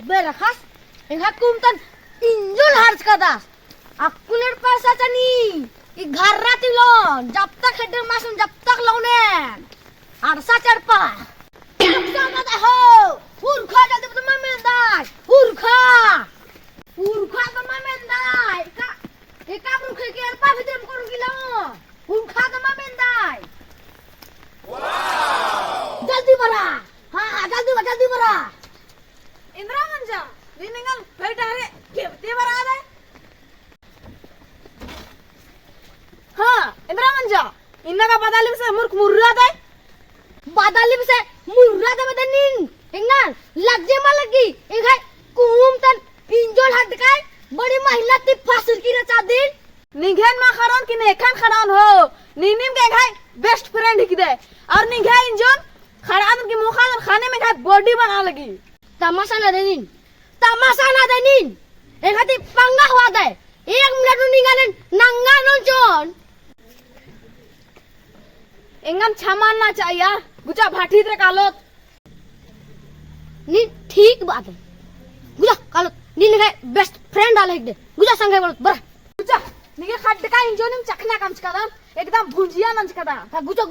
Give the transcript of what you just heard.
berkhas enggak kumtan injul harus kadas akuler pasaca ni i gharra tilon jab tak hedeng masun jab tak launen arsa charpa sama dah ho urkha jaldi betul mendai urkha mendai eka urkha ke arpa bidem korun gila urkha sama mendai wow jaldi bara ha jaldi bara Indira मंजा दिनिंगल बैठा रे केवते बरा दे हां इंदिरा मंजा इन्ना का बदाली से मूर्ख मुर्रा दे badali bisa murah da badanin engan lagje malagi engai kum tan injol hat kai badi mahila ti fasir ki racha din निघेन मा खरन कि नेखन खरन हो निनिम के घाय बेस्ट फ्रेंड की दे और निघे इंजन खरान की मुखान खाने में घाय बॉडी बना लगी tamasha na denin engati pangga hwa dai ek minute ningalen nanga nonjon एंगम छमानना चाहिए गुजा भाटी रे कालोत नी ठीक बात है गुजा कालो नी ने बेस्ट फ्रेंड आले दे गुजा संगे बोल बर गुजा निगे खड्ड का इंजन में चखना काम छकदा एकदम भुंजिया नंच कदा गुजा